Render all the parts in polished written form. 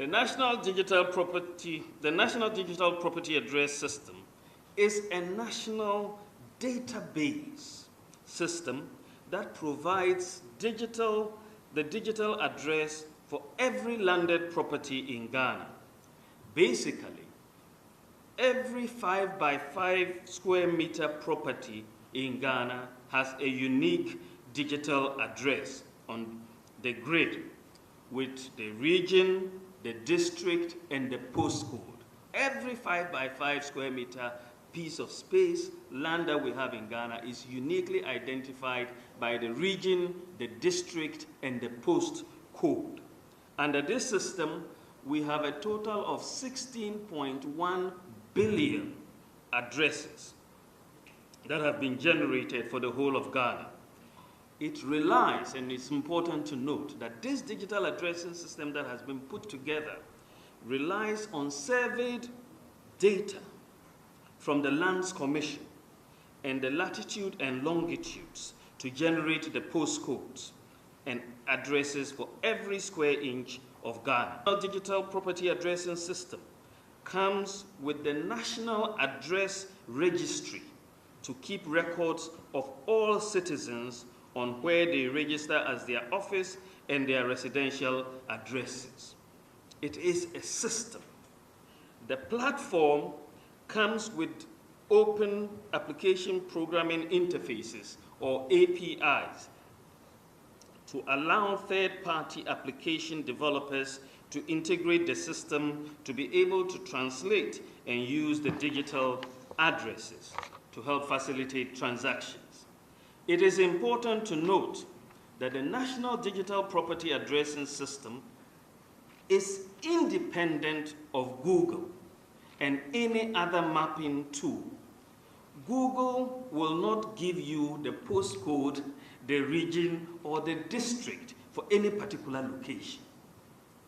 The National Digital Property Address System is a national database system that provides the digital address for every landed property in Ghana. Basically, every 5 by 5 square meter property in Ghana has a unique digital address on the grid with the region, the district, and the postcode. Every 5 by 5 square meter piece of space, land that we have in Ghana is uniquely identified by the region, the district, and the postcode. Under this system, we have a total of 16.1 billion addresses that have been generated for the whole of Ghana. It relies, and it's important to note, that this digital addressing system that has been put together relies on surveyed data from the Lands Commission and the latitude and longitudes to generate the postcodes and addresses for every square inch of Ghana. The digital property addressing system comes with the National Address Registry to keep records of all citizens on where they register as their office and their residential addresses. It is a system. The platform comes with open application programming interfaces, or APIs, to allow third-party application developers to integrate the system to be able to translate and use the digital addresses to help facilitate transactions. It is important to note that the National Digital Property Addressing System is independent of Google and any other mapping tool. Google will not give you the postcode, the region, or the district for any particular location.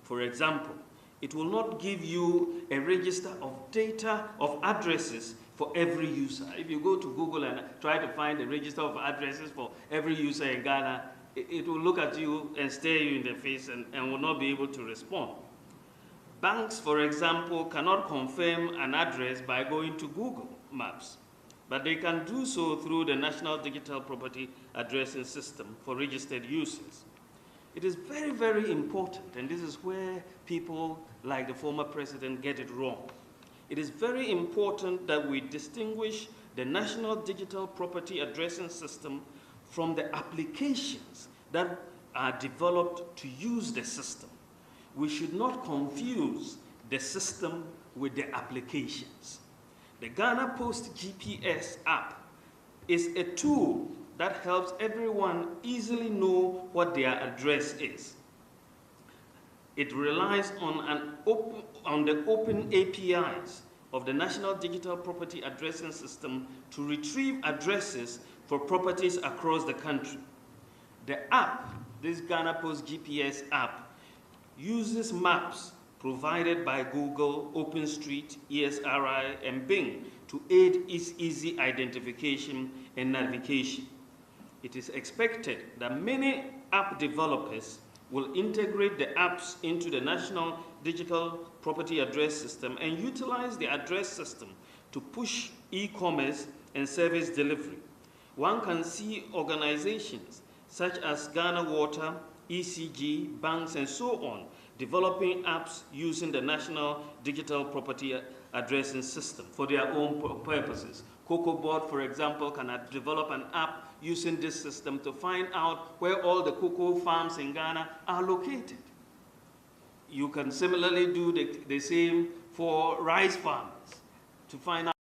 For example, it will not give you a register of data of addresses for every user. If you go to Google and try to find a register of addresses for every user in Ghana, it will look at you and stare you in the face and will not be able to respond. Banks, for example, cannot confirm an address by going to Google Maps, but they can do so through the National Digital Property Addressing System for registered users. It is very, very important, and this is where people like the former president get it wrong. It is very important that we distinguish the National Digital Property Addressing System from the applications that are developed to use the system. We should not confuse the system with the applications. The Ghana Post GPS app is a tool that helps everyone easily know what their address is. It relies on the open APIs of the National Digital Property Addressing System to retrieve addresses for properties across the country. The app, this Ghana Post GPS app, uses maps provided by Google, OpenStreet, ESRI, and Bing to aid its easy identification and navigation. It is expected that many app developers will integrate the apps into the National Digital Property Address System and utilize the address system to push e-commerce and service delivery. One can see organizations such as Ghana Water, ECG, banks, and so on, developing apps using the National Digital Property Addressing System for their own purposes. Cocoa Board, for example, can develop an app using this system to find out where all the cocoa farms in Ghana are located. You can similarly do the same for rice farmers to find out